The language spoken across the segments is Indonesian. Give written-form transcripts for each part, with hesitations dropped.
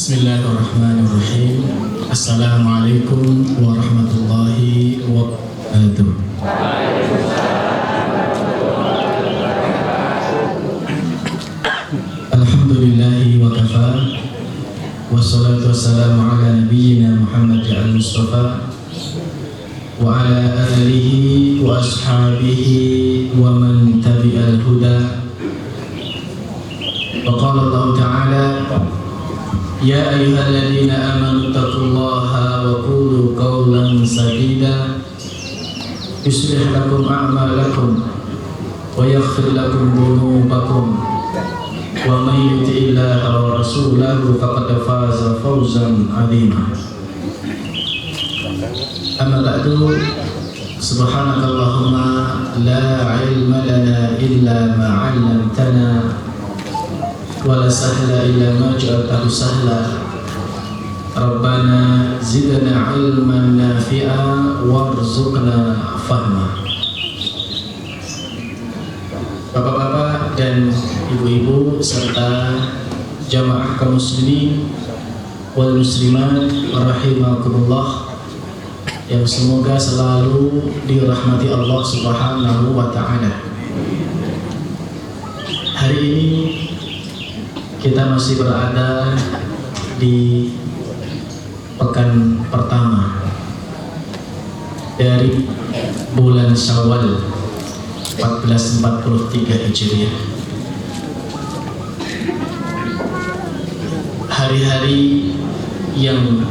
Bismillahirrahmanirrahim. Assalamualaikum warahmatullahi wabarakatuh. Alhamdulillahi wa kafa. Wassalatu wassalamu ala nabiyyina Muhammad al-Mustafa wa ala alihi wa ashabihi wa man tabi'al huda. Wa qala Allah ta'ala: Ya ayyuhalladzina amanu taqullaha wa qulu qawlan sadida yuslih lakum a'malakum wa yaghfir lakum dhunubakum wa may yuti'illaha wa rasulahu faqad faza fawzan 'azima. Amma ba'du, subhanakallahumma la 'ilma lana illa ma 'allamtana wala sahla illa ma ja'altahu sahla. Rabbana zidna ilman nafi'a warzuqna fahma. Bapak-bapak dan ibu-ibu serta jamaah kaum muslimin wal muslimat rahimakumullah, yang semoga selalu dirahmati Allah Subhanahu wa ta'ala. Hari ini kita masih berada di pekan pertama dari bulan Syawal 1443 Hijriah. Hari-hari yang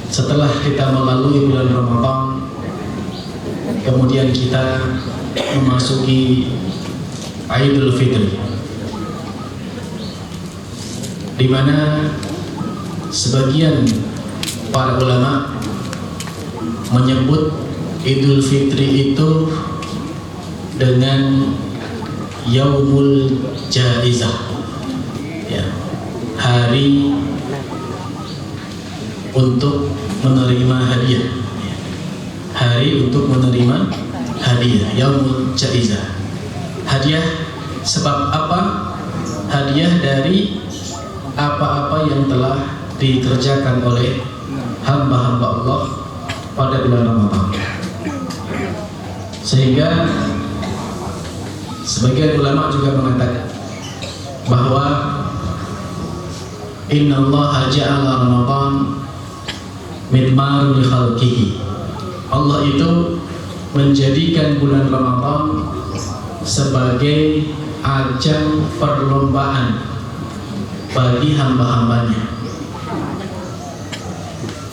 setelah kita melalui bulan Ramadan, kemudian kita memasuki Idul Fitri, di mana sebagian para ulama menyebut Idul Fitri itu dengan Yaumul Jaizah, ya, hari untuk menerima hadiah, hari untuk menerima hadiah, Yaumul Jaizah. Hadiah sebab apa? Hadiah dari apa-apa yang telah dikerjakan oleh hamba-hamba Allah pada bulan Ramadan. Sehingga sebagian ulama juga mengatakan bahwa innallaha ja'ala Ramadan midmarun li khalqihi. Allah itu menjadikan bulan Ramadan sebagai ajang perlombaan bagi hamba-hambanya.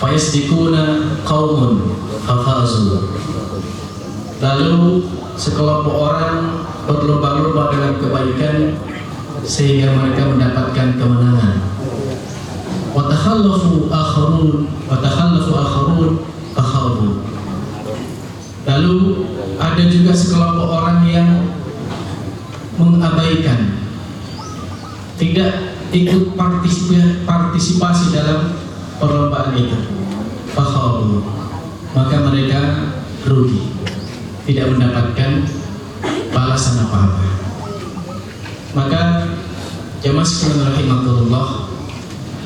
Fayasdikuna qaumun hafazu. Lalu sekelompok orang berlomba-lomba dalam kebaikan sehingga mereka mendapatkan kemenangan. Wa takhallafu akharun fakhabu. Lalu ada juga sekelompok orang yang mengabaikan, tidak ikut partisipasi dalam perlombaan itu, fakhabu, maka mereka rugi, tidak mendapatkan balasan apa-apa. Maka jamaah sekalian rahimakumullah,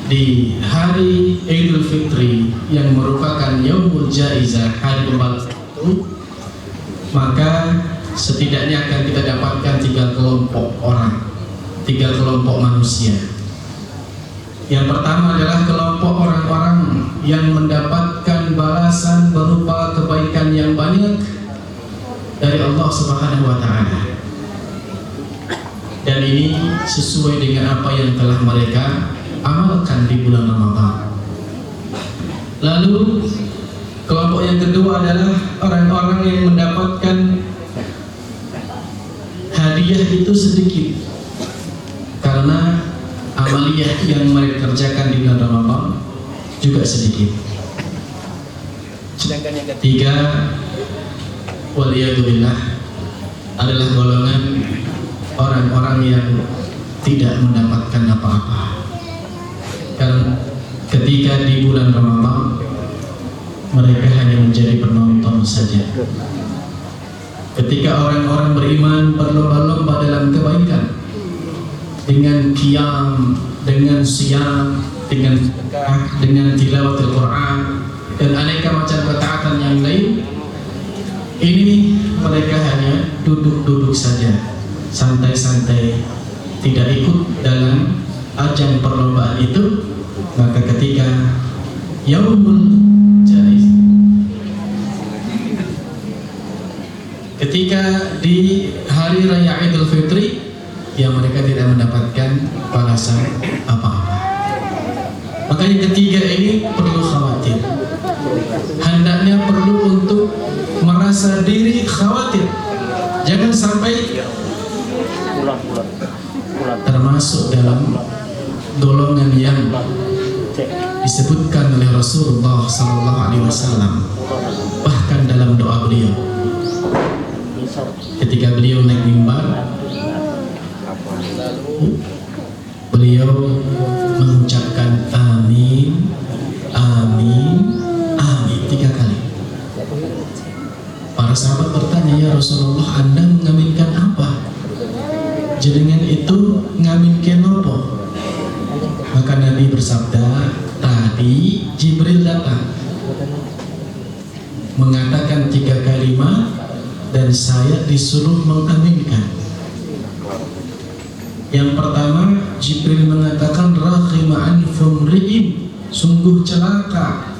di hari Idul Fitri yang merupakan Yaumul Jaizah, hari pembalasan itu, maka setidaknya akan kita dapatkan 3 kelompok orang, 3 kelompok manusia. Yang pertama adalah kelompok orang-orang yang mendapatkan balasan berupa kebaikan yang banyak dari Allah Subhanahu wa ta'ala, dan ini sesuai dengan apa yang telah mereka amalkan di bulan Ramadan. Lalu kelompok yang kedua adalah orang-orang yang mendapatkan hadiah itu sedikit karena amaliyah yang mereka kerjakan di bulan Ramadan juga sedikit. Sedangkan yang ketiga, waliyadzubillah, adalah golongan orang-orang yang tidak mendapatkan apa-apa. Karena ketika di bulan Ramadan mereka hanya menjadi penonton saja. Ketika orang-orang beriman berlomba-lomba dalam kebaikan dengan qiyam, dengan siam, dengan tilawatul Quran dan aneka macam ketaatan yang lain. Ini mereka hanya duduk-duduk saja, santai-santai, tidak ikut dalam ajang perlombaan itu. Maka ketika Yaumul Jaiz, ketika di hari raya Idul Fitri, ya mereka tidak mendapatkan balasan apa-apa. Maka yang ketiga ini perlu khawatir. Hendaknya perlu untuk merasa diri khawatir. Jangan sampai termasuk dalam golongan yang disebutkan oleh Rasulullah SAW, bahkan dalam doa beliau ketika beliau naik mimbar, beliau mengucapkan amin, amin, amin 3 kali. Para sahabat bertanya, ya Rasulullah, Anda mengaminkan apa? Jenengan itu ngaminkan apa? Maka Nabi bersabda, tadi Jibril datang mengatakan 3 kalimat dan saya disuruh mengaminkan. Yang pertama, Jibril mengatakan raghima anfum ri'in, sungguh celaka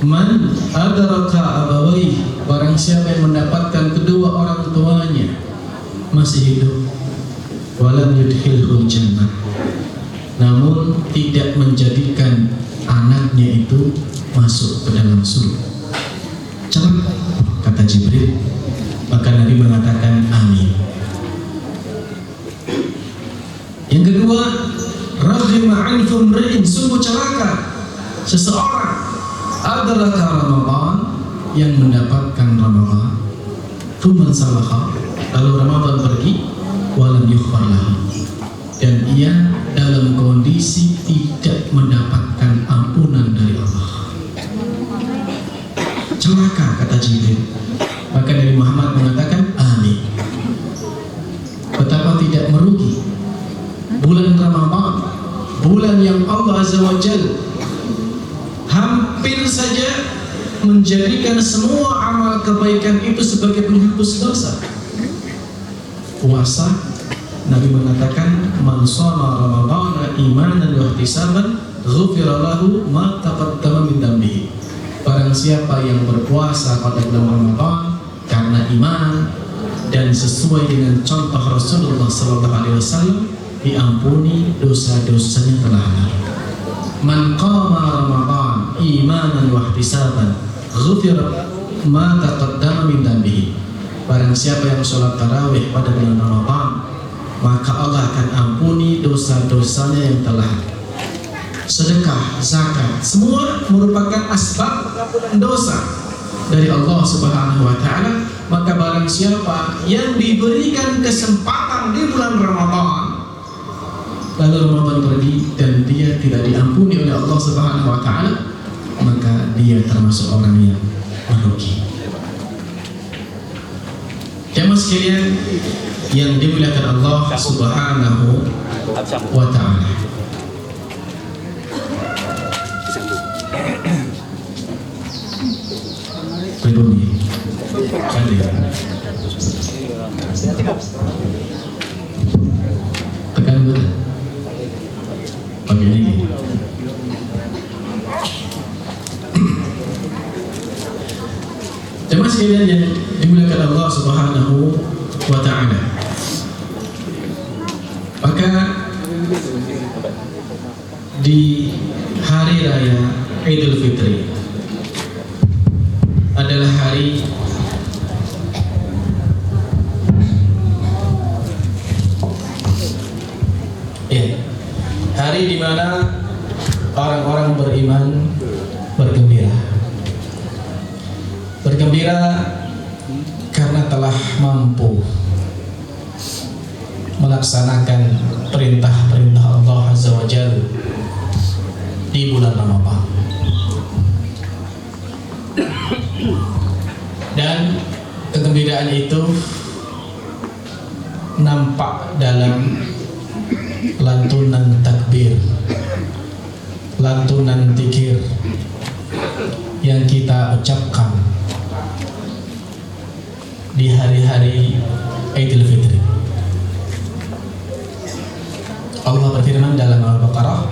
man adraka abawai, barang siapa yang mendapatkan kedua orang tuanya masih hidup, walam yudkhilhul jannah, namun tidak menjadikan anaknya itu masuk ke dalam surga. Celaka, kata Jibril. Maka Nabi mengatakan amin. Yang kedua, raghima anfum ri'in, sungguh celaka seseorang adraka Ramadan, yang mendapatkan Ramadan, thumma salakha, lalu Ramadan pergi, walam yughfar lahu, dan ia dalam kondisi tidak mendapatkan ampunan dari Allah. Celaka, kata Jibril. Maka Nabi Muhammad mengatakan amin. Betapa tidak merugi bulan Ramadan, bulan yang Allah Azza wa Jalla hampir saja menjadikan semua amal kebaikan itu sebagai penghapus dosa. Puasa, Nabi mengatakan man shoma ramadhana imanan wa ihtisaban ghufira lahu ma taqaddama min dhanbihi. Barang siapa yang berpuasa pada bulan Ramadan karena iman dan sesuai dengan contoh Rasulullah SAW, diampuni dosa-dosanya telah lalu. Man qama Ramadan imanan wa ihtisaban ghufira ma taqaddama min dhanbihi. Barang siapa yang sholat tarawih pada bulan Ramadan, maka Allah akan ampuni dosa-dosanya yang telah. Sedekah, zakat, semua merupakan asbab dosa dari Allah Subhanahu wa Ta'ala. Maka barang siapa yang diberikan kesempatan di bulan Ramadan, lalu Ramadan pergi dan dia tidak diampuni oleh Allah Subhanahu wa Ta'ala, maka dia termasuk orang yang merugi. Jamaah sekalian yang dimuliakan Allah Subhanahu wa Ta'ala, pribumi hadir tekan betul pagi ini. Jemaah sekalian yang dimuliakan Allah Subhanahu wa Ta'ala, maka di hari raya Idul Fitri adalah hari di mana orang-orang beriman bergembira karena telah mampu melaksanakan perintah-perintah Allah Azza wa Jalla di bulan Ramadan. Dan kegembiraan itu nampak dalam lantunan takbir, lantunan zikir yang kita ucapkan di hari-hari Idul Fitri. Allah berfirman dalam Al-Baqarah,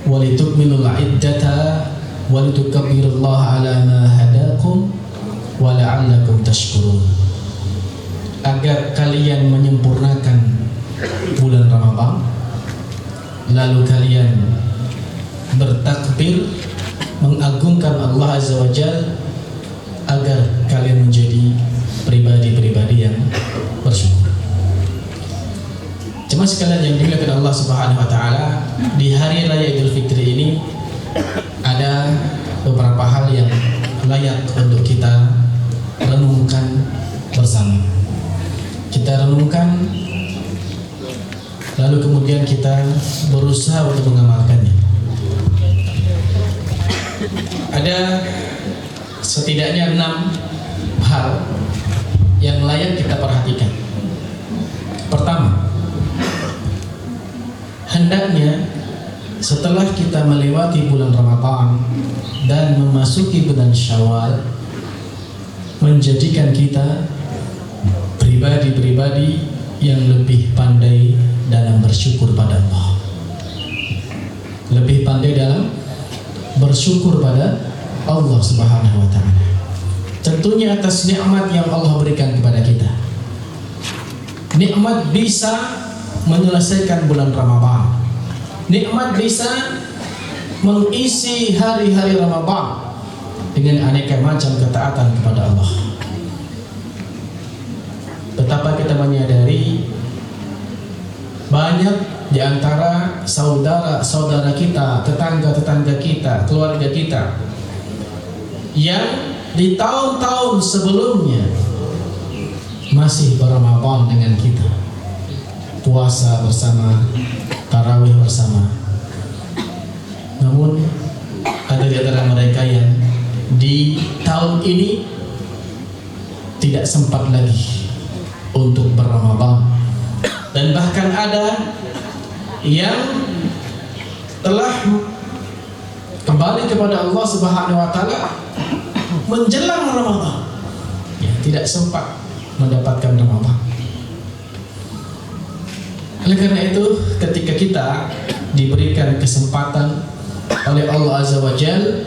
walitukmilul iddata walitukabbirullaha ala ma hadakum wa la'allakum tashkurun, agar kalian menyempurnakan bulan Ramadan, lalu kalian bertakbir mengagungkan Allah Azza wa Jalla, agar kalian menjadi pribadi-pribadi yang bersyukur. Cuma sekalian yang dimuliakan Allah Subhanahu wa taala, di hari raya Idul Fitri ini ada beberapa hal yang layak untuk kita renungkan bersama. Kita renungkan, lalu kemudian kita berusaha untuk mengamalkannya. Ada setidaknya 6 hal yang layak kita perhatikan. Pertama, hendaknya setelah kita melewati bulan Ramadan dan memasuki bulan Syawal, menjadikan kita pribadi-pribadi yang lebih pandai dalam bersyukur pada Allah, lebih pandai dalam bersyukur pada Allah Subhanahu wa taala. Tentunya atas nikmat yang Allah berikan kepada kita. Nikmat bisa menyelesaikan bulan Ramadan. Nikmat bisa mengisi hari-hari Ramadan dengan aneka macam ketaatan kepada Allah. Betapa kita menyadari banyak di antara saudara-saudara kita, tetangga-tetangga kita, keluarga kita yang di tahun-tahun sebelumnya masih berRamadan dengan kita, puasa bersama, tarawih bersama. Namun ada di antara mereka yang di tahun ini tidak sempat lagi untuk berRamadan, dan bahkan ada yang telah kembali kepada Allah Subhanahu wa taala menjelang Ramadan, ya, tidak sempat mendapatkan Ramadan. Oleh karena itu, ketika kita diberikan kesempatan oleh Allah Azza wa Jalla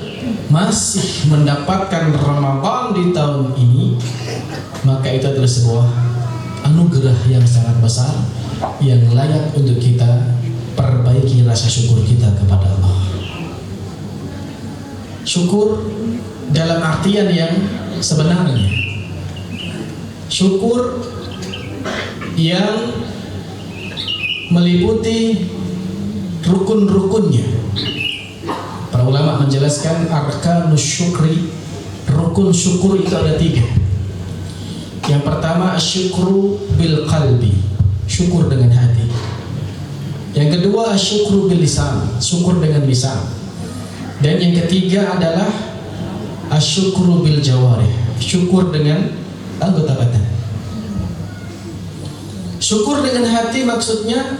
masih mendapatkan Ramadan di tahun ini, maka itu adalah sebuah anugerah yang sangat besar yang layak untuk kita perbaiki rasa syukur kita kepada Allah. Syukur dalam artian yang sebenarnya, syukur yang meliputi rukun-rukunnya. Para ulama menjelaskan arkanus syukri, rukun syukur itu ada 3. Yang pertama asyukru bil qalbi, syukur dengan hati. Yang kedua asyukru bil lisan, syukur dengan lisan. Dan yang ketiga adalah asyukru bil jawarih, syukur dengan anggota badan. Syukur dengan hati maksudnya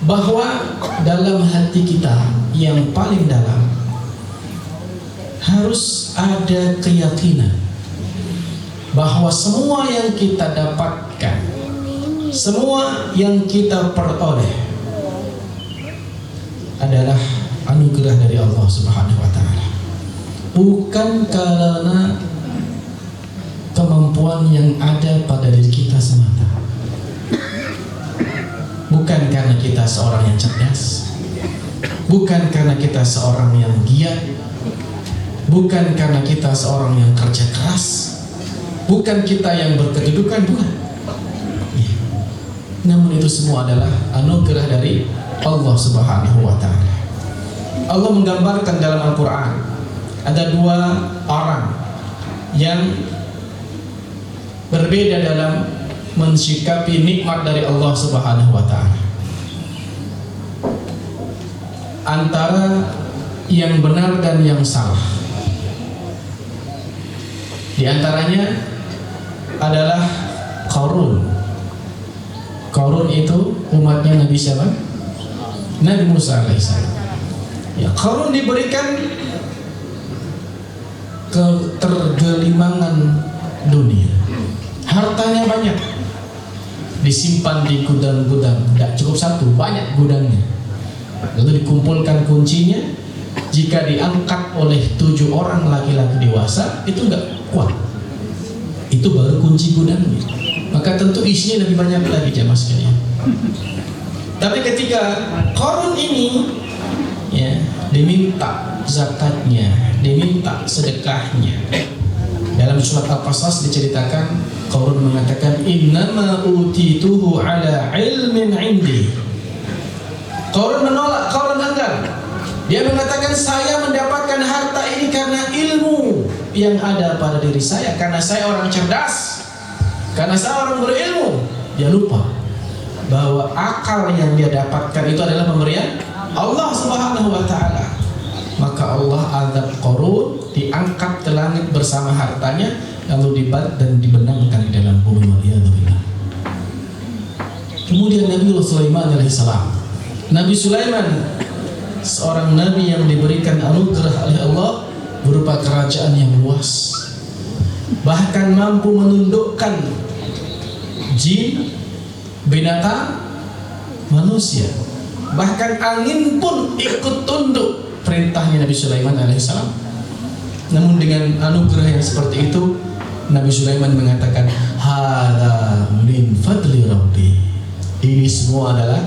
bahwa dalam hati kita yang paling dalam harus ada keyakinan bahwa semua yang kita dapatkan, semua yang kita peroleh adalah anugerah dari Allah Subhanahu wa taala, bukan karena kemampuan yang ada pada diri kita semata, bukan karena kita seorang yang cerdas, bukan karena kita seorang yang giat, bukan karena kita seorang yang kerja keras, bukan kita yang berkedudukan, bukan. Namun itu semua adalah anugerah dari Allah Subhanahu wa taala. Allah menggambarkan dalam Al-Quran ada 2 orang yang berbeda dalam mensikapi nikmat dari Allah Subhanahu wa taala. Antara yang benar dan yang salah. Di antaranya adalah Qarun. Qarun itu umatnya Nabi siapa? Nabi Musa alaihissalam. Ya, Qarun diberikan ketergelimangan dunia, hartanya banyak, disimpan di gudang-gudang, tidak cukup satu, banyak gudangnya. Lalu dikumpulkan kuncinya, jika diangkat oleh 7 orang laki-laki dewasa itu nggak kuat, itu baru kunci gudangnya. Maka tentu isinya lebih banyak lagi jamaah sekalian. Tapi ketika Qarun ini ya diminta zakatnya, diminta sedekahnya, dalam surat Al-Qasas diceritakan Qarun mengatakan innama utituhu ala ilmin indi. Qarun menolak, Qarun enggan. Dia mengatakan saya mendapatkan harta ini karena ilmu yang ada pada diri saya, karena saya orang cerdas, karena saya orang berilmu. Dia lupa bahwa akal yang dia dapatkan itu adalah pemberian Allah Subhanahu wa taala. Maka Allah azab Qarun, diangkat ke langit bersama hartanya, lalu dibat dan dibenamkan di dalam bumi. Waliyadzubillah. Kemudian Nabi Sulaiman alaihissalam. Nabi Sulaiman seorang nabi yang diberikan anugerah oleh Allah berupa kerajaan yang luas, bahkan mampu menundukkan jin, binatang, manusia, bahkan angin pun ikut tunduk perintahnya Nabi Sulaiman alaihissalam. Namun dengan anugerah yang seperti itu, Nabi Sulaiman mengatakan, "Hadza min fadli Rabbi." Ini semua adalah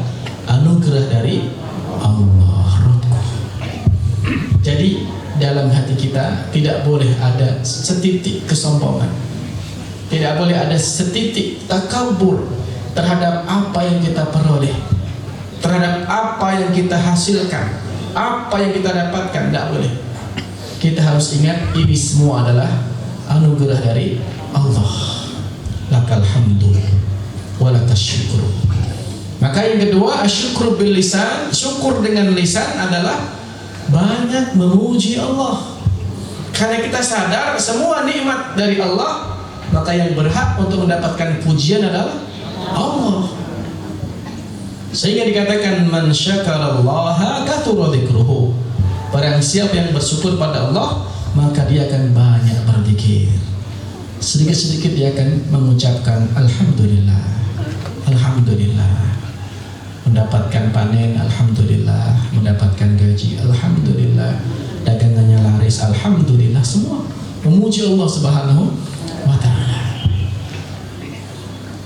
anugerah dari Allah. Jadi dalam hati kita tidak boleh ada setitik kesombongan, tidak boleh ada setitik takabur terhadap apa yang kita peroleh, terhadap apa yang kita hasilkan, apa yang kita dapatkan. Tidak boleh. Kita harus ingat ini semua adalah anugerah dari Allah. Lakal hamdu wa lakas syukur. Maka yang kedua, asyukur bil lisan, syukur dengan lisan adalah banyak memuji Allah. Karena kita sadar semua nikmat dari Allah, maka yang berhak untuk mendapatkan pujian adalah Allah. Sehingga dikatakan man syakarallaha kathura dzikruhu. Barang siapa yang bersyukur pada Allah, maka dia akan banyak berzikir. Sedikit-sedikit dia akan mengucapkan alhamdulillah, alhamdulillah. Mendapatkan panen, alhamdulillah. Mendapatkan gaji, alhamdulillah. Dagangannya laris, alhamdulillah. Semua memuji Allah Subhanahu wa ta'ala.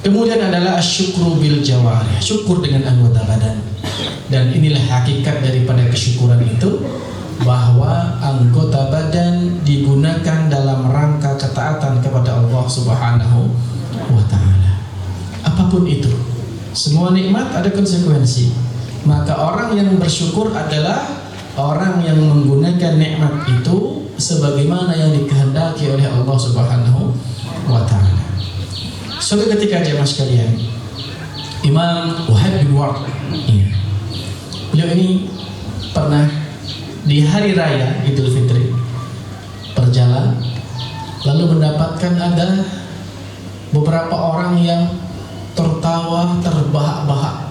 Kemudian adalah asyukru bil jawarih, syukur dengan anggota badan. Dan inilah hakikat daripada kesyukuran itu, bahwa anggota badan digunakan dalam rangka ketaatan kepada Allah Subhanahu wa ta'ala. Apapun itu, semua nikmat ada konsekuensi. Maka orang yang bersyukur adalah orang yang menggunakan nikmat itu sebagaimana yang dikehendaki oleh Allah Subhanahu wa ta'ala. Suatu ketika jemaah sekalian, Imam Wahab bin Ward, beliau ini pernah di hari raya Idul Fitri berjalan, lalu mendapatkan ada beberapa orang yang tertawa terbahak-bahak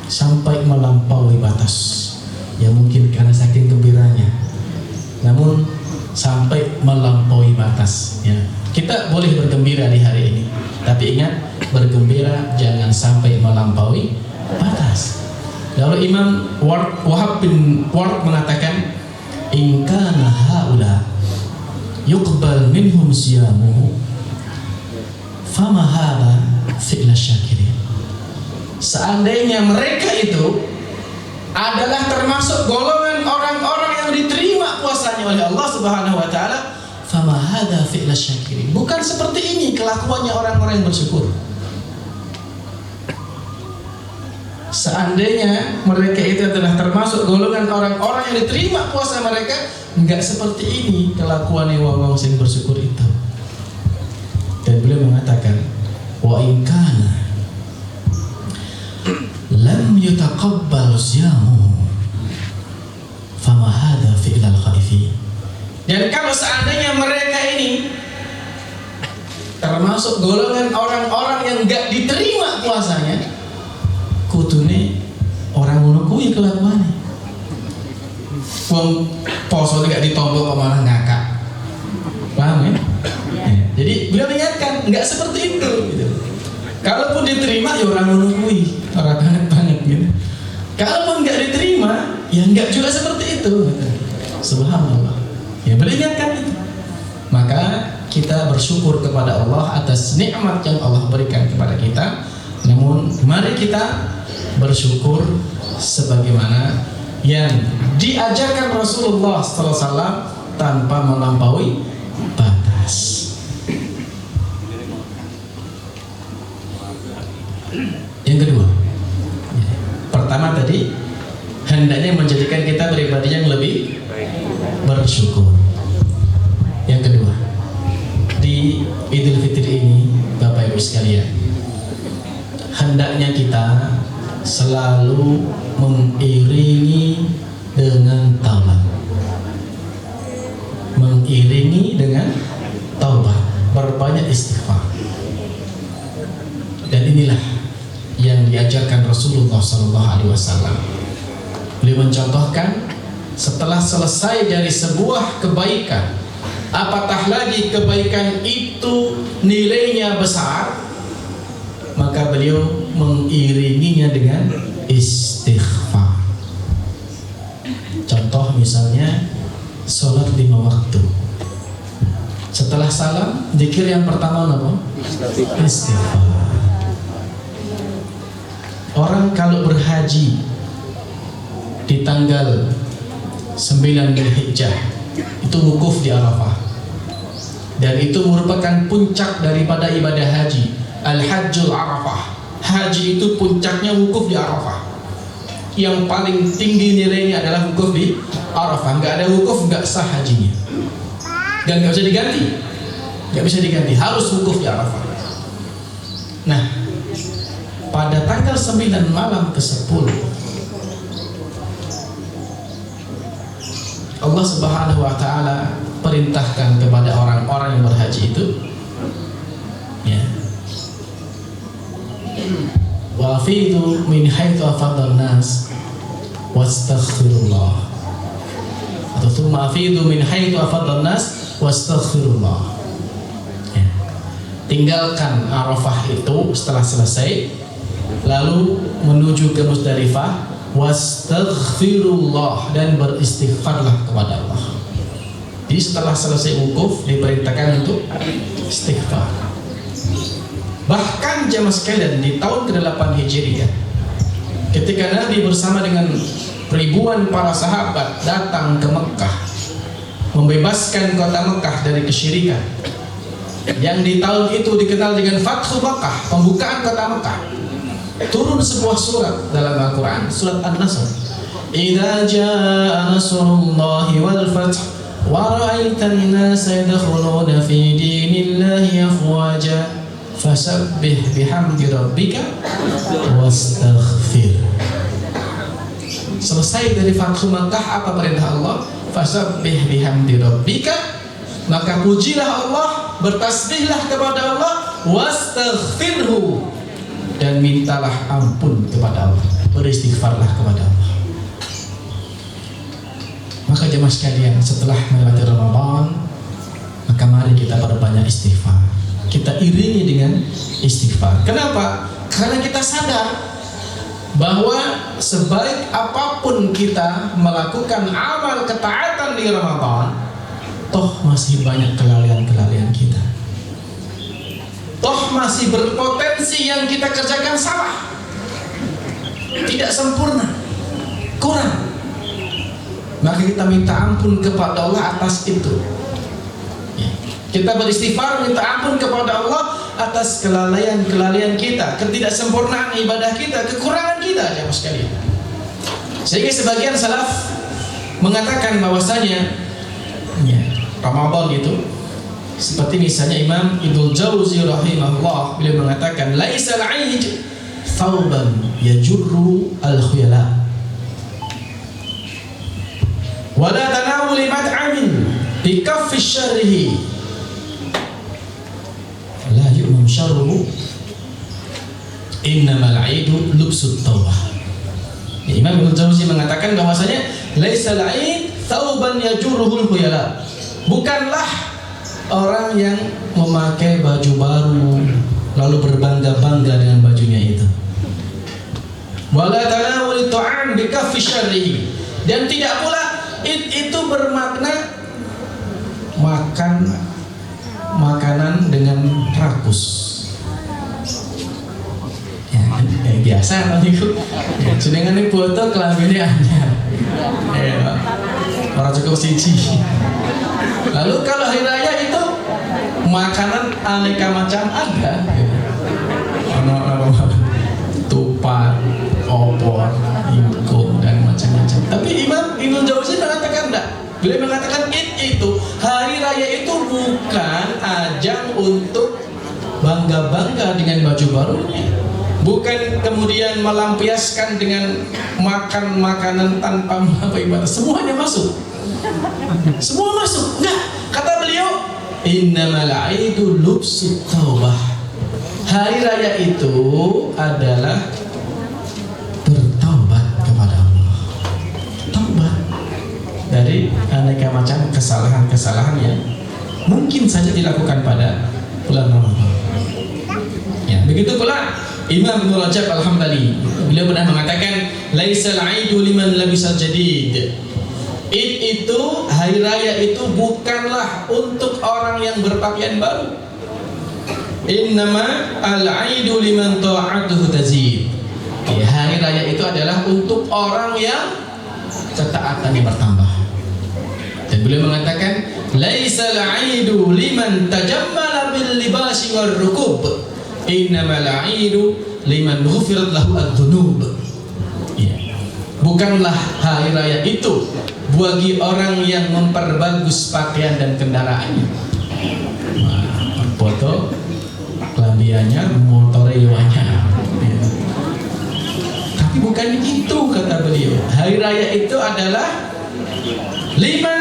sampai melampaui batas. Ya mungkin karena saking gembiranya, namun sampai melampaui batas. Ya, kita boleh bergembira di hari ini, tapi ingat, bergembira jangan sampai melampaui batas. Lalu Imam Wahab bin Ward mengatakan, in kana haula yuqbal minhum siyamuhu fama hadha fi'la syakirin. Seandainya mereka itu adalah termasuk golongan orang-orang yang diterima puasanya oleh Allah Subhanahu wa ta'ala, fama hadha fi'la syakirin. Bukan seperti ini kelakuannya orang-orang yang bersyukur. Seandainya mereka itu adalah termasuk golongan orang-orang yang diterima puasa mereka, enggak seperti ini kelakuannya orang-orang yang bersyukur itu. Dan beliau mengatakan, wa in kana lam yutaqabbal siyamu fama hadha fi'lal khaifin. Dan kalau seandainya mereka ini termasuk golongan orang-orang yang enggak diterima puasanya, kelakuannya. Wong poso nggak ditombol kok malah ngakak. Paham ya? Jadi beliau ingatkan nggak seperti itu gitu. Kalaupun diterima ya orang menunggui, orang banget gitu. Kalaupun nggak diterima ya nggak juga seperti itu gitu. Subhanallah. Ya beliau ingatkan itu. Maka kita bersyukur kepada Allah atas nikmat yang Allah berikan kepada kita. Namun mari kita bersyukur sebagaimana yang diajarkan Rasulullah SAW tanpa melampaui batas. Yang kedua, pertama tadi hendaknya menjadikan kita pribadi yang lebih bersyukur. Yang kedua, di Idul Fitri ini Bapak Ibu sekalian, hendaknya kita selalu mengiringi dengan taubat. Mengiringi dengan taubat, berbanyak istighfar. Dan inilah yang diajarkan Rasulullah SAW. Beliau mencontohkan setelah selesai dari sebuah kebaikan, apatah lagi kebaikan itu nilainya besar, maka beliau mengiringinya dengan istighfar. Contoh misalnya sholat 5 waktu. Setelah salam, zikir yang pertama apa? Istighfar. Orang kalau berhaji di tanggal 9 Dzulhijjah itu wukuf di Arafah, dan itu merupakan puncak daripada ibadah haji, Al-Hajjul Arafah. Haji itu puncaknya wukuf di Arafah. Yang paling tinggi nilainya adalah wukuf di Arafah. Nggak ada wukuf nggak sah hajinya, dan nggak bisa diganti, harus wukuf di Arafah. Nah, pada tanggal 9 malam ke-10 Allah Subhanahu wa Ta'ala perintahkan kepada orang-orang yang berhaji itu, ya, wa afidu min haitsu afadhan nas wastaghfirullah, atau tsumma afidu min haitsu afadhan nas wastaghfirullah. Ya. Tinggalkan Arafah itu setelah selesai, lalu menuju ke Muzdalifah, wastaghfirullah, dan beristighfarlah kepada Allah. Jadi setelah selesai wukuf diperintahkan untuk istighfar. Bahkan jamaah sekalian, di tahun ke-8 Hijriah, ketika Nabi bersama dengan ribuan para sahabat datang ke Mekah, membebaskan kota Mekah dari kesyirikan, yang di tahun itu dikenal dengan Fathu Makkah, pembukaan kota Mekah, turun sebuah surat dalam Al-Quran, surat An-Nasr. Idza jaa nasrullahi wal fath wa ra'aitan nasa yadkhuluna fi dinillahi afwaja fasabbih bihamdi rabbika wastaghfir. Selesai dari Fathu Makkah, apa perintah Allah? Fasabbih bihamdi rabbika, maka pujilah Allah, bertasbihlah kepada Allah, wastaghfirhu, dan mintalah ampun kepada Allah, beristighfarlah kepada Allah. Maka jemaah sekalian, setelah melewati Ramadan, maka mari kita perbanyak istighfar. Kita iringi dengan istighfar. Kenapa? Karena kita sadar bahwa sebaik apapun kita melakukan amal ketaatan di Ramadan, toh masih banyak kelalaian-kelalaian kita. Toh masih berpotensi yang kita kerjakan salah, tidak sempurna, kurang. Maka kita minta ampun kepada Allah atas itu. Kita beristighfar, minta ampun kepada Allah atas kelalaian-kelalaian kita, ketidaksempurnaan ibadah kita, kekurangan kita, jemaah sekalian. Sehingga sebagian salaf mengatakan bahwasanya Ramadan itu seperti misalnya Imam Ibnu Jauzi rahimahullah, beliau mengatakan laisal 'aij thawban yajurru al-khuyala wa la tanawul mat'amin bi kaffi syarrihi la yu'mam syarruhu innamal 'aidu lubsut tawbah. Imam Ibnu Jauzi mengatakan bahwasanya laisal aid thauban yajuruhul khuyala. Bukanlah orang yang memakai baju baru lalu berbangga-bangga dengan bajunya itu. Wala tanawul ta'am bi kaffi syarrihi. Dan tidak pula itu bermakna makan makanan dengan rakus. Ya, biasa nanti jenengan ini foto kelaminnya anyar. Ya, orang cukup siji. Lalu kalau hari raya itu makanan aneka macam ada. Tupat, opor, ingkung dan macam-macam. Tapi Imam Ibnu Jauzi mengatakan enggak. Beliau mengatakan itu hari raya itu bukan ajang untuk bangga-bangga dengan baju barunya. Bukan kemudian melampiaskan dengan makan makanan tanpa apa ibadah. Semuanya masuk. Semua masuk. Enggak. Kata beliau, innamal aidu lubsut taubah. Hari raya itu adalah bertaubat kepada Allah. Taubat dari aneka macam kesalahan-kesalahan yang mungkin saja dilakukan pada bulan Ramadan. Ya, begitu pula Imam Ibnu Rajab Al-Hambali, beliau pernah mengatakan laisal aidu liman labisal jadid. Id itu, hari raya itu bukanlah untuk orang yang berpakaian baru. Innama al-aidu liman ta'atuhu tazid. Ya, hari raya itu adalah untuk orang yang ketaatannya bertambah. Dan beliau mengatakan laisal aidu liman tajammala bil libasi war rukub. Innamal aidu liman ghufirat lahu ad-dzunub. Ya. Bukanlah hari raya itu bagi orang yang memperbagus pakaian dan kendaraannya. Foto kelambiannya, motorewanya. Ya. Tapi bukan itu kata beliau. Hari raya itu adalah liman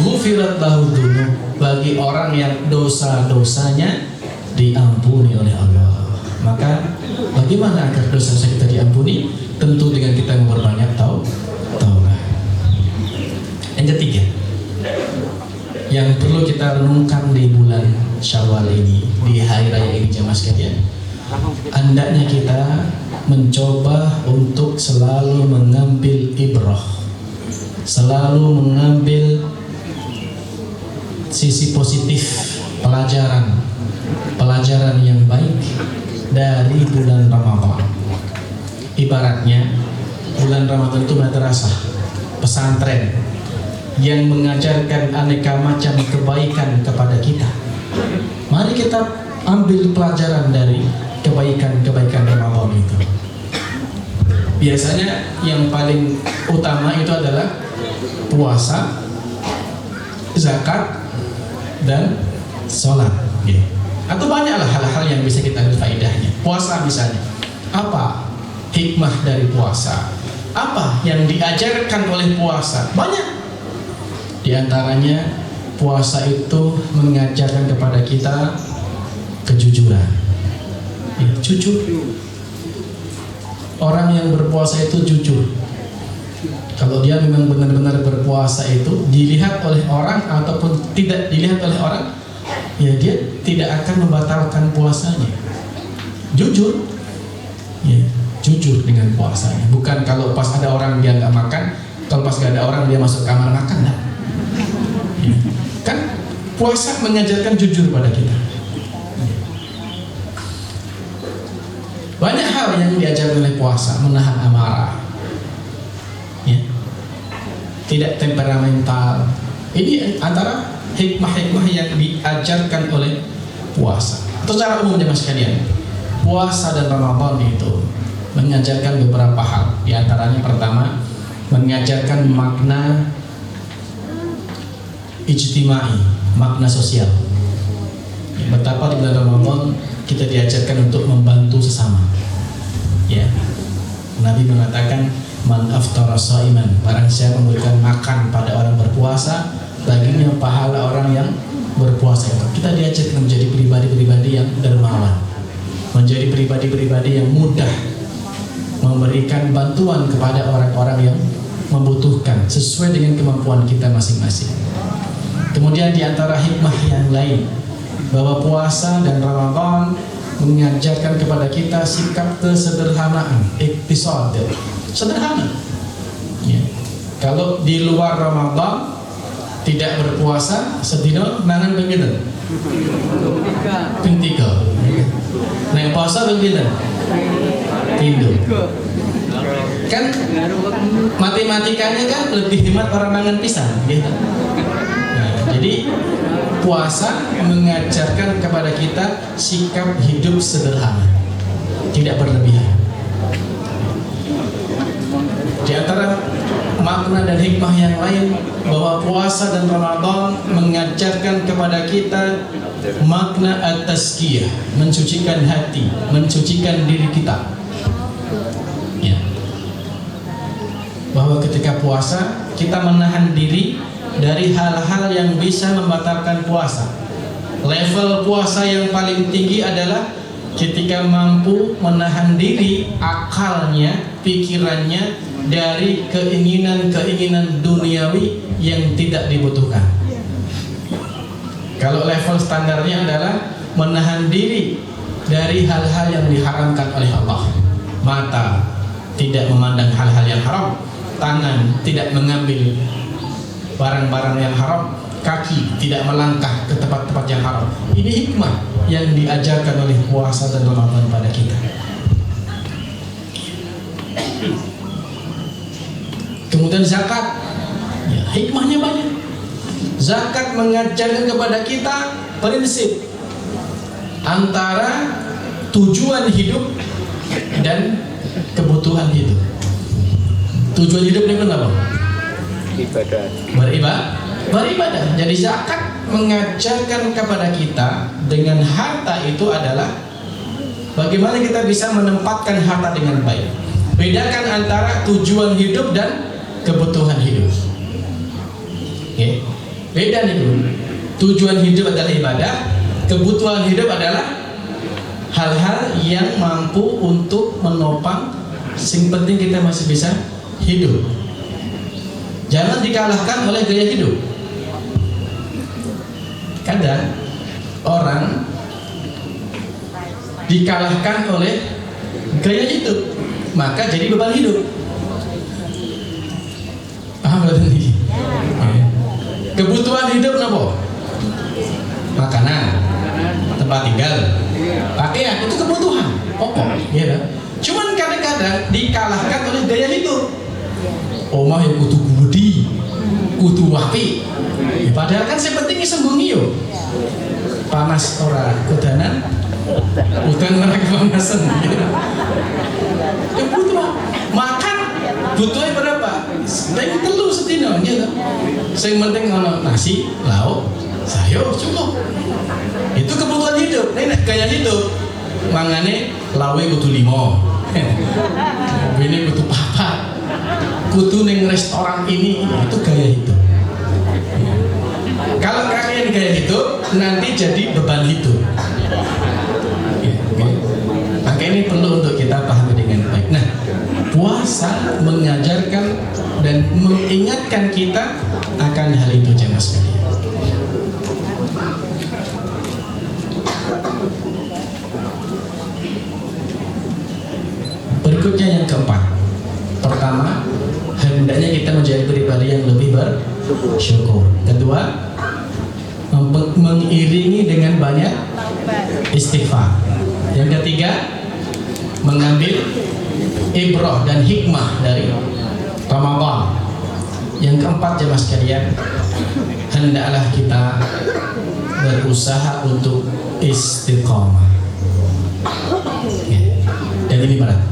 ghufirat lahu dzunub, bagi orang yang dosa-dosanya diampuni oleh Allah. Maka bagaimana agar dosa-dosa kita diampuni? Tentu dengan kita memperbanyak taubat. Yang ketiga, yang perlu kita renungkan di bulan Syawal ini, di hari raya ini jemaah sekalian, hendaknya kita mencoba untuk selalu mengambil ibrah, selalu mengambil sisi positif, pelajaran yang baik dari bulan Ramadan. Ibaratnya bulan Ramadan itu madrasah, pesantren yang mengajarkan aneka macam kebaikan kepada kita. Mari kita ambil pelajaran dari kebaikan-kebaikan Ramadan itu. Biasanya yang paling utama itu adalah puasa, zakat, dan sholat. Atau banyaklah hal-hal yang bisa kita ambil faedahnya. Puasa misalnya, apa hikmah dari puasa? Apa yang diajarkan oleh puasa? Banyak. Di antaranya puasa itu mengajarkan kepada kita kejujuran. Jujur. Orang yang berpuasa itu jujur. Kalau dia memang benar-benar berpuasa itu dilihat oleh orang ataupun tidak dilihat oleh orang, ya dia tidak akan membatalkan puasanya. Jujur, ya, jujur dengan puasanya. Bukan kalau pas ada orang dia nggak makan, kalau pas nggak ada orang dia masuk kamar makan, nah. Ya. Kan puasa mengajarkan jujur pada kita. Banyak hal yang diajarkan oleh puasa, menahan amarah, ya, tidak temperamental. Ini antara hikmah-hikmah yang diajarkan oleh puasa. Atau secara umum jemaah sekalian, puasa dan Ramadan itu mengajarkan beberapa hal. Di antaranya pertama, mengajarkan makna ijtimai, makna sosial. Betapa di bulan Ramadan kita diajarkan untuk membantu sesama. Ya, Nabi mengatakan man aftara shaiman, barang siapa memberikan makan pada orang berpuasa, baginya pahala orang yang berpuasa itu. Kita diajarkan menjadi pribadi-pribadi yang dermawan, menjadi pribadi-pribadi yang mudah memberikan bantuan kepada orang-orang yang membutuhkan sesuai dengan kemampuan kita masing-masing. Kemudian di antara hikmah yang lain, bahwa puasa dan Ramadan mengajarkan kepada kita sikap kesederhanaan, iktisad, sederhana. Ya. Kalau di luar Ramadan tidak berpuasa, sedino nangan begitu. Ping 3. Nah, puasa begitu. Tidur. Kan matematikanya kan lebih hemat orang mangan pisang, gitu. Nah, jadi puasa mengajarkan kepada kita sikap hidup sederhana, tidak berlebihan. Di antara makna dan hikmah yang lain, bahwa puasa dan Ramadan mengajarkan kepada kita makna at-tazkiyah, mensucikan hati, mensucikan diri kita. Ya. Bahwa ketika puasa kita menahan diri dari hal-hal yang bisa membatalkan puasa. Level puasa yang paling tinggi adalah ketika mampu menahan diri, akalnya, pikirannya dari keinginan-keinginan duniawi yang tidak dibutuhkan. Kalau level standarnya adalah menahan diri dari hal-hal yang diharamkan oleh Allah. Mata tidak memandang hal-hal yang haram, tangan tidak mengambil barang-barang yang haram, kaki tidak melangkah ke tempat-tempat yang haram. Ini hikmah yang diajarkan oleh puasa dan Ramadan pada kita. Kemudian zakat, ya, hikmahnya banyak. Zakat mengajarkan kepada kita prinsip antara tujuan hidup dan kebutuhan hidup. Tujuan hidup itu apa? Beribadah. Jadi zakat mengajarkan kepada kita dengan harta itu adalah bagaimana kita bisa menempatkan harta dengan baik. Bedakan antara tujuan hidup dan kebutuhan hidup. Okay. Beda nih dulu. Tujuan hidup adalah ibadah, kebutuhan hidup adalah hal-hal yang mampu untuk menopang. Yang penting kita masih bisa hidup. Jangan dikalahkan oleh gaya hidup. Kadang orang dikalahkan oleh gaya hidup, maka jadi beban hidup. Paham belum ini? Kebutuhan hidup apa? Makanan, tempat tinggal, pakaian, itu kebutuhan pokok, ya. Cuman kadang-kadang dikalahkan oleh gaya hidup. Omah yang kudu gudi, kudu wapi. Ya, padahal kan yang penting sembunyi yo. Panas ora kedanan, udan ora kepanasan. Ya butuh makan, butuhnya berapa? Tapi telu sedina, gitu. Yang penting ono nasi, lauk, sayur cukup. Itu kebutuhan hidup. Ini gaya hidup. Mangane lawe kudu 5. Ini kudu 4. Kudu neng restoran ini, itu gaya hidup. Kalau kalian gaya hidup, nanti jadi beban hidup. Maka ini perlu untuk kita pahami dengan baik. Nah, puasa mengajarkan dan mengingatkan kita akan hal itu, jemaah sekalian. Berikutnya yang keempat. Pertama, hendaknya kita menjadi pribadi yang lebih bersyukur. Kedua, mengiringi dengan banyak istighfar. Yang ketiga, mengambil ibrah dan hikmah dari Ramadan. Yang keempat, jemaah sekalian, hendaklah kita berusaha untuk istiqamah. Dan ini berat.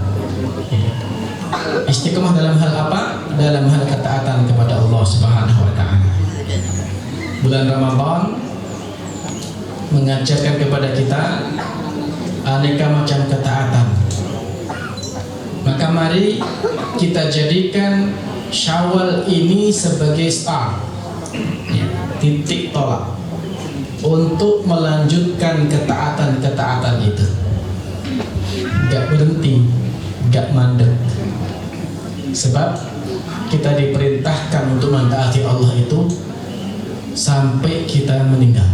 Istiqamah dalam hal apa? Dalam hal ketaatan kepada Allah Subhanahu wa Ta'ala. Bulan Ramadan mengajarkan kepada kita aneka macam ketaatan. Maka mari kita jadikan Syawal ini sebagai start, titik tolak untuk melanjutkan ketaatan-ketaatan itu. Gak berhenti, gak mandek. Sebab kita diperintahkan untuk mentaati Allah itu sampai kita meninggal.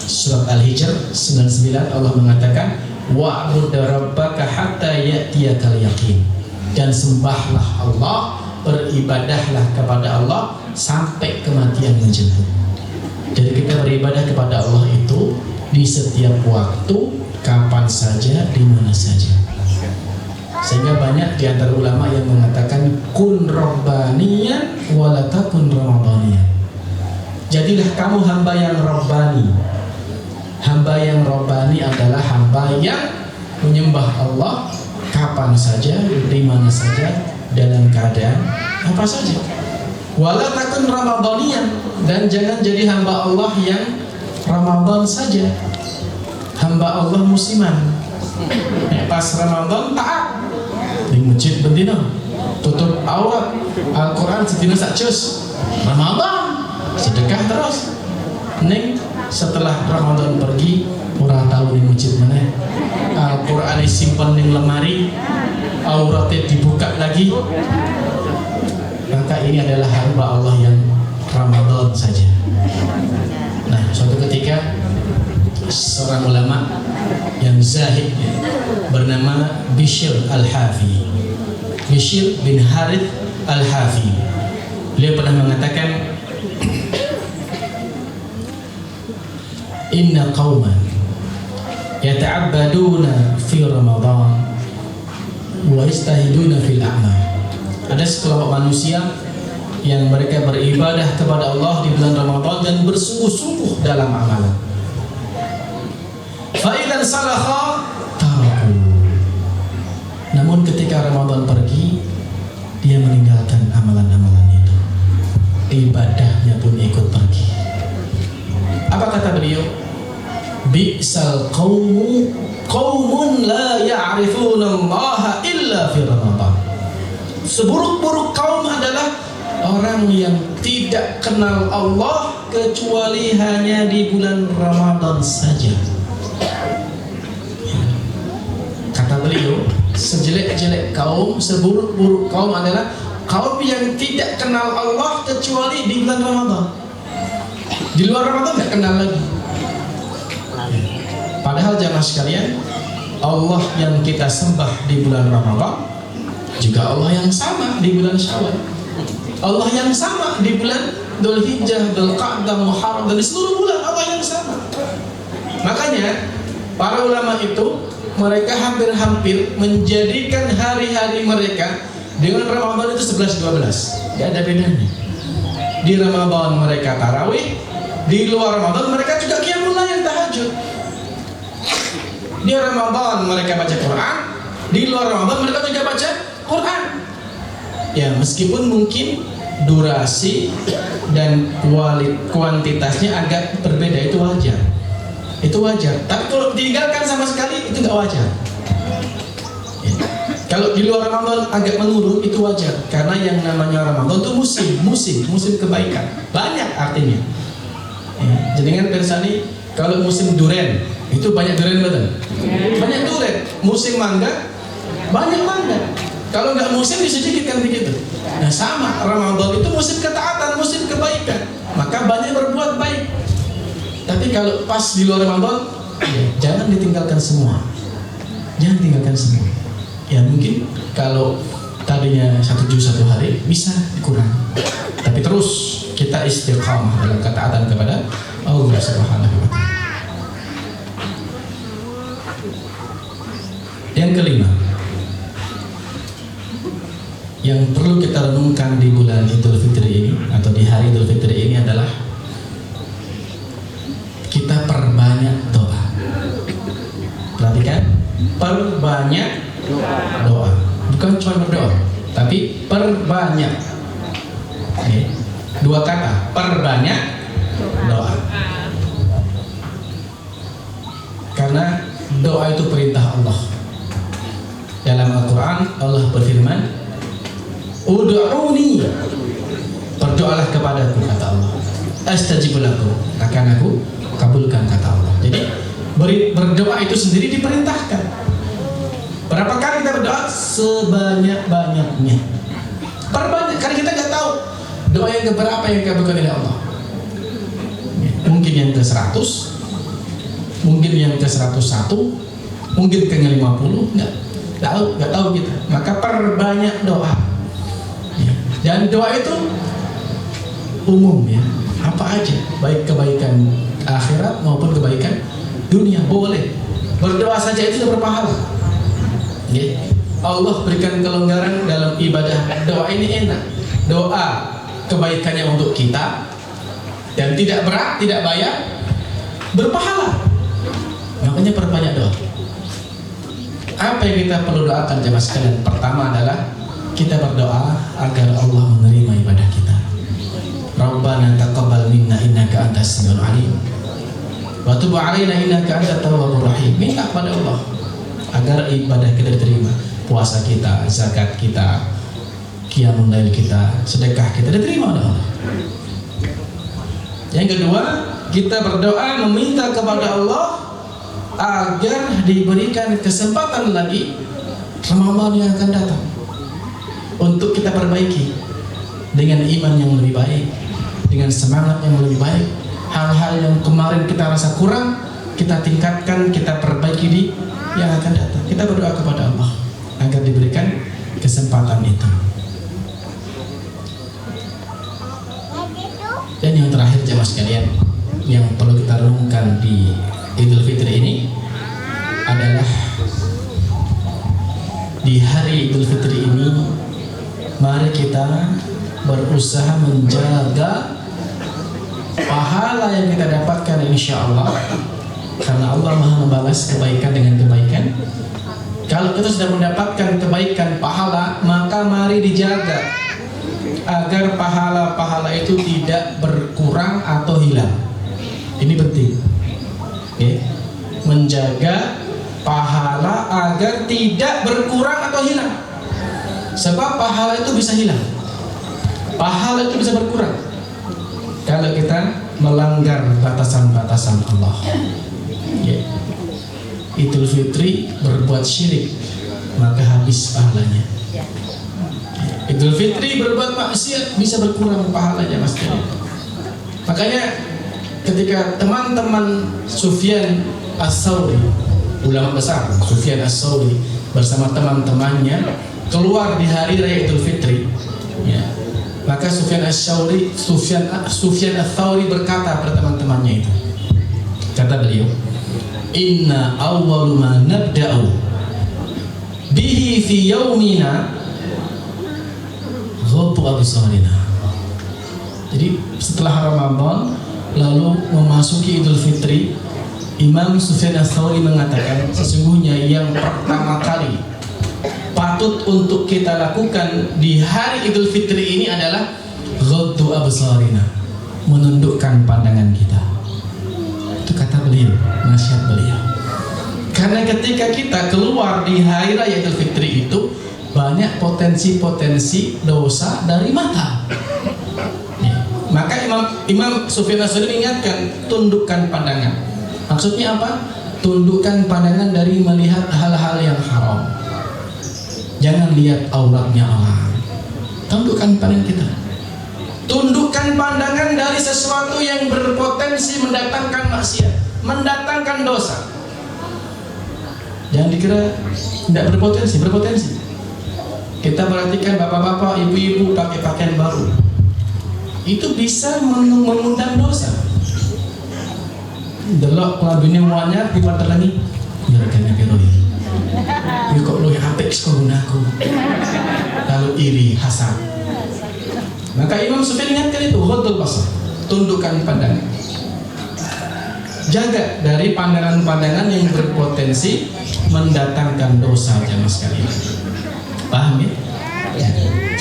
Surat Al-Hijr 99 Allah mengatakan wa'bud rabbaka hatta ya'tiyakal yaqin. Dan sembahlah Allah, beribadahlah kepada Allah sampai kematian menjemput. Jadi kita beribadah kepada Allah itu di setiap waktu, kapan saja, di mana saja. Sehingga banyak di antara ulama yang mengatakan kun rabbaniyan wala takun ramadhaniyan. Jadilah kamu hamba yang rabbani. Hamba yang rabbani adalah hamba yang menyembah Allah kapan saja, di mana saja, dalam keadaan apa saja. Wala takun ramadhaniyan, dan jangan jadi hamba Allah yang Ramadan saja. Hamba Allah musiman. Pas Ramadan taat di masjid bendina, tutup aurat, Al-Quran setina sakcus. Ramadan sedekah terus. Neng setelah Ramadan pergi, ora tahu di masjid mana. Al-Quran disimpan di lemari, auratnya dibuka lagi. Maka ini adalah hamba Allah yang Ramadan saja. Nah, suatu ketika seorang ulama yang zahid bernama Bishr Al-Hafi, Bishr bin Harith Al-Hafi, beliau pernah mengatakan inna qauman yata'abbaduna fi Ramadan wa yastahiduna fil a'mal. Ada sekelompok manusia yang mereka beribadah kepada Allah di bulan Ramadan dan bersungguh-sungguh dalam amalan. Fa'idan salakha taraku. Namun ketika Ramadan pergi, dia meninggalkan amalan-amalan itu. Ibadahnya pun ikut pergi. Apa kata beliau? Bi'sal qaumun la ya'rifuna Allah illa fi Ramadan. Seburuk-buruk kaum adalah orang yang tidak kenal Allah kecuali hanya di bulan Ramadan saja. Kata beliau, sejelek-jelek kaum, seburuk-buruk kaum adalah kaum yang tidak kenal Allah kecuali di bulan Ramadan. Di luar Ramadan tidak kenal lagi. Padahal jamaah sekalian, Allah yang kita sembah di bulan Ramadan juga Allah yang sama di bulan Syawal. Allah yang sama di bulan Dzulhijjah, Dzulqa'dah, Muharram, dan di seluruh bulan Allah yang sama. Makanya para ulama itu mereka hampir-hampir menjadikan hari-hari mereka dengan Ramadan itu 11-12. Gak ada bedanya. Di Ramadan mereka tarawih, di luar Ramadan mereka juga qiyamul lail, tahajud. Di Ramadan mereka baca Quran, di luar Ramadan mereka juga baca Quran. Ya, meskipun mungkin durasi dan kuantitasnya agak berbeda, itu wajar. Itu wajar. Tapi kalau ditinggalkan sama sekali itu nggak wajar. Ya. Kalau di luar Ramadan agak menurun itu wajar, karena yang namanya Ramadan itu musim kebaikan. Banyak artinya. Ya. Jadi kan persani kalau musim duren itu banyak duren betul. Banyak duren. Musim mangga banyak mangga. Kalau nggak musim disedikitkan begitu. Nah sama, Ramadan itu musim ketaatan, musim kebaikan, maka banyak berbuat baik. Tapi kalau pas di luar Ramadan, ya, jangan ditinggalkan semua. Jangan tinggalkan semua. Ya mungkin kalau tadinya 1 juz 1 hari bisa dikurang. Tapi terus kita istiqamah dalam ketaatan kepada Allah Subhanahu wa Ta'ala. Yang kelima, yang perlu kita renungkan di bulan Idul Fitri ini atau di hari Idul Fitri ini adalah kita perbanyak doa. Perhatikan, perbanyak doa. Bukan cuma berdoa, tapi perbanyak. Oke. 2 kata, perbanyak doa. Karena doa itu perintah Allah. Dalam Al-Quran Allah berfirman, Ud'uni, berdoalah kepadaku, kata Allah. Astajib lakum, akan aku kabulkan, kata Allah. Jadi berdoa itu sendiri diperintahkan. Berapa kali kita berdoa? Sebanyak-banyaknya. Perbanyak, karena kita nggak tahu doa yang keberapa yang dikabulkan oleh Allah. Mungkin yang ke-100, mungkin yang ke-101, mungkin ke 50, nggak tahu kita. Maka perbanyak doa. Dan doa itu umum ya, apa aja, baik kebaikan akhirat maupun kebaikan dunia, boleh. Berdoa saja itu sudah berpahala. Allah berikan kelonggaran dalam ibadah. Doa ini enak. Doa kebaikannya untuk kita dan tidak berat, tidak bayar, berpahala. Makanya perbanyak doa. Apa yang kita perlu doakan jemaah sekalian? Pertama adalah kita berdoa agar Allah menerima ibadah kita. Rabbana taqabbal minna innaka antas samiul alim wa tub 'alaina innaka antat tawwabur rahim. Minta kepada Allah agar ibadah kita diterima. Puasa kita, zakat kita, qiyamul lail kita, sedekah kita diterima oleh Allah. Yang kedua, kita berdoa meminta kepada Allah agar diberikan kesempatan lagi Ramadan yang akan datang untuk kita perbaiki dengan iman yang lebih baik, dengan semangat yang lebih baik. Hal-hal yang kemarin kita rasa kurang, kita tingkatkan, kita perbaiki di yang akan datang. Kita berdoa kepada Allah agar diberikan kesempatan itu. Dan yang terakhir jemaah sekalian, yang perlu kita renungkan di Idul Fitri ini adalah di hari Idul Fitri ini, mari kita berusaha menjaga pahala yang kita dapatkan insya Allah, karena Allah Maha membalas kebaikan dengan kebaikan. Kalau kita sudah mendapatkan kebaikan pahala, maka mari dijaga agar pahala-pahala itu tidak berkurang atau hilang. Ini penting. Menjaga pahala agar tidak berkurang atau hilang. Sebab pahala itu bisa hilang, pahala itu bisa berkurang kalau kita melanggar batasan-batasan Allah. Idul Fitri berbuat syirik, maka habis pahalanya. Idul Fitri berbuat maksiat, bisa berkurang pahalanya mas. Makanya ketika teman-teman Sufyan As-Tsauri, ulama besar Sufyan As-Tsauri bersama teman-temannya keluar di hari raya Idul Fitri, maka Sufyan As-Tsauri berkata pada teman-temannya itu, kata beliau, inna awwalu ma nabda'u bihi fi yaumina ghaddu absarina. Jadi setelah Ramadan lalu memasuki Idul Fitri, Imam Sufyan As-Tsauri mengatakan sesungguhnya yang pertama kali patut untuk kita lakukan di hari Idul Fitri ini adalah ghaddu absarina, menundukkan pandangan kita. Itu kata beliau, nasihat beliau. Karena ketika kita keluar di hari raya Idul Fitri itu banyak potensi-potensi dosa dari mata. Maka Imam Sufyan As-Tsauri mengingatkan, tundukkan pandangan. Maksudnya apa? Tundukkan pandangan dari melihat hal-hal yang haram. Jangan lihat auratnya orang. Tundukkan pandangan kita. Tundukkan pandangan dari sesuatu yang berpotensi mendatangkan maksiat, mendatangkan dosa. Jangan dikira tidak berpotensi, berpotensi. Kita perhatikan bapak-bapak, ibu-ibu pakai pakaian baru, itu bisa mengundang dosa. Delok lagunya muanya di pantai lagi, gara-gara beroi. Ya kok lu apik sekolah aku, lalu iri, hasad. Maka Imam Sufyan ingatkan itu, ghaddul basar, tundukkan pandangan. Jaga dari pandangan-pandangan yang berpotensi mendatangkan dosa jemaah sekalian. Paham ya?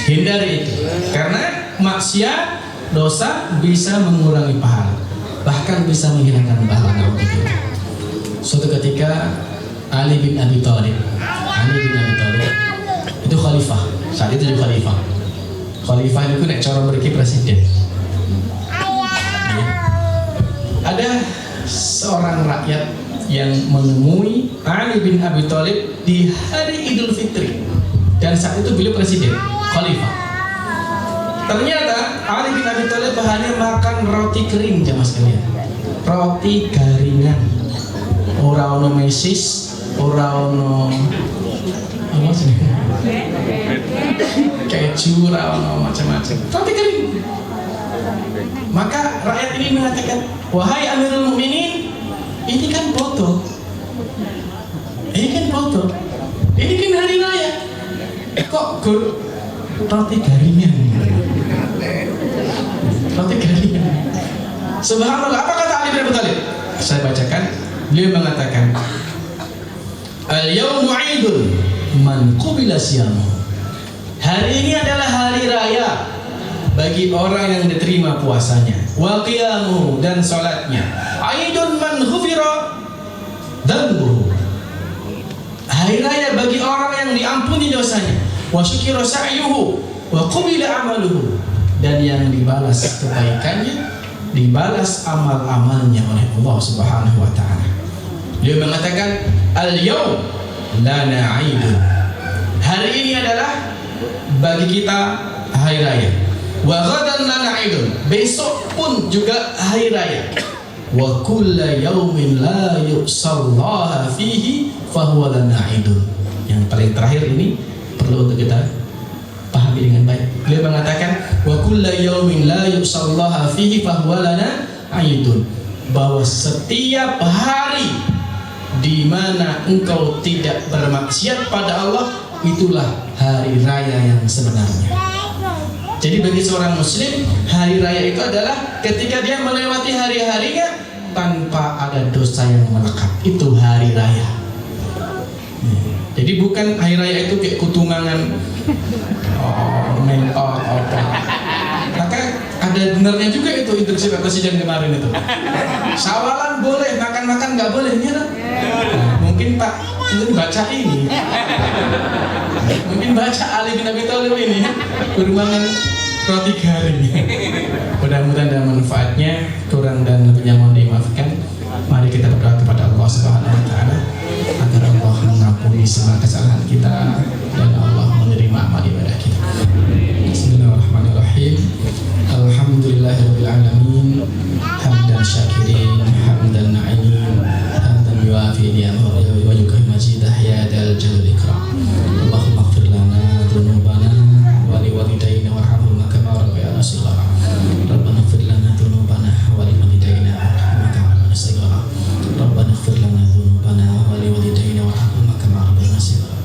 Hindari itu, karena maksiat, dosa bisa mengurangi pahala, bahkan bisa menghilangkan pahala. Suatu ketika Ali bin Abi Thalib itu khalifah, saat itu jadi khalifah. Khalifah itu nek cara beriki presiden. Ada seorang rakyat yang menemui Ali bin Abi Thalib di hari Idul Fitri, dan saat itu beliau presiden, khalifah. Ternyata Ali bin Abi Thalib hanya makan roti kering jamaah sekalian, roti garingan, ora ono mesis, ora ono apa sih, keju, ora ono macam-macam, roti kering. Maka rakyat ini mengatakan, wahai Amirul Mukminin, ini kan foto, ini kan hari raya, kok roti garingan? Roti garingan. Subhanallah, apa kata Ali bin Abi Thalib? Saya bacakan. Beliau mengatakan, al-yawmu 'idun man qubila siyamu. Hari ini adalah hari raya bagi orang yang diterima puasanya. Wa qiyamuhu, dan salatnya. 'Idun man ghufira dhanbuhu. Hari raya bagi orang yang diampuni dosanya. Wa syukira sa'yuhu wa qubila 'amaluhu, dan yang dibalas kebaikannya, dibalas amal-amalnya oleh Allah Subhanahu wa taala. Dia mengatakan, al-yawm lana 'idun. Hari ini adalah bagi kita hari raya. Wa ghadan lana 'idun. Besok pun juga hari raya. Wa kullu yawmin la yusallaha fihi fahuwa lana 'idun. Yang paling terakhir ini perlu untuk kita pahami dengan baik. Beliau mengatakan, wa kullu yawmin la yusallaha fihi fahuwa lana 'idun. Bahwa setiap hari di mana engkau tidak bermaksiat pada Allah, itulah hari raya yang sebenarnya. Jadi bagi seorang muslim, hari raya itu adalah ketika dia melewati hari-harinya tanpa ada dosa yang melekat. Itu hari raya. Jadi bukan hari raya itu kayak kutungangan, mentok apa. Maka ada benarnya juga itu instruksi Pak Presiden kemarin itu. Sawalan boleh, makan-makan nggak boleh, ya kan? Mungkin Pak baca ini, mungkin baca Ali bin Abi Thalib ini, kurbangan roti garing. Mudah-mudahan ada manfaatnya, kurang dan lebihnya mohon dimaafkan. Mari kita berdoa kepada Allah Subhanahu wa taala agar Allah mengampuni semua kesalahan kita dan Allah menerima amal ibadah kita. Bismillahirrahmanirrahim. Alhamdulillahirabbil alamin. Hamdan syakirin, hamdan na'imin, hamdan yuafi ni'amahu wa yukafi majidah ya dal jalil ikram. Allahumma ighfir lana dzunubana wa liwalidayna warhamhuma kama rabbayana shighara. Rabbana ighfir lana dzunubana wa liwalidayna warhamhuma kama rabbayana shighara. Rabbana ighfir lana dzunubana wa liwalidayna warhamhuma kama rabbayana shighara.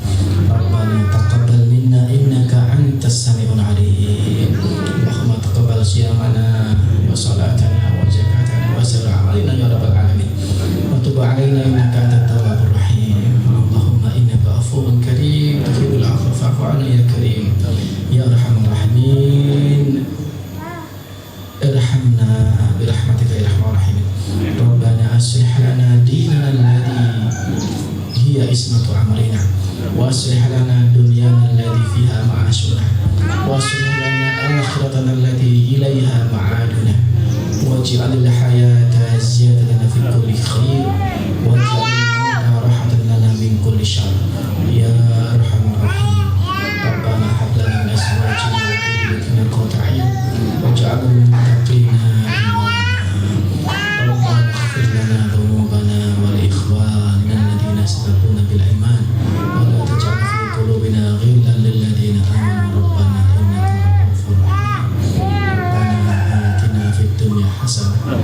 Rabbana taqabbal minna innaka antas samiul alim. Allahumma taqabbal siyamana wa salatana wa zakatana wa sirra amalina ya rabbal alamin. Wa tub alaina innaka antat tawwabur rahim. Allahumma innaka afuwwun karim tuhibbul afwa fa'fu 'anna ya karim. Ya arhamar rahimin. Irhamna birahmatika ya arhamar rahimin. Rabbana aslih lana dinana alladhi hiya ismatu amrina wa aslih lana dunyana alladhi fiha ma'ashuna wa aslih lana akhiratana allati ilayha ma'aduna waj'al al-hayata ziyadatan fi kulli khair waj'al al-mauta rahatan lana min kulli syarr ya arhamar rahim. Rabbana hab lana min azwajina wa dhurriyyatina qurrata a'yun waj'al lil-muttaqina imama. Rabbana ighfir lana dhunubana wa li ikhwanina alladhina sabaquna bil iman wa la taj'al fi qulubina ghillan lil ladzina amanu rabbana innaka ra'ufur rahim. Rabbana atina fid dunya hasanah wa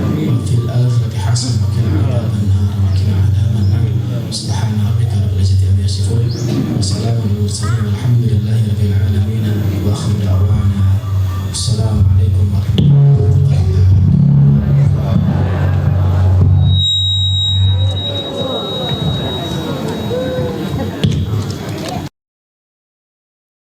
fil akhirati hasanah wa qina adzaban nar wa qina adzaban nar. Subhana rabbika rabbil izzati amma yasifun wa salamun alal mursalin walhamdulillahi rabbil alamin wa akhiru da'wana.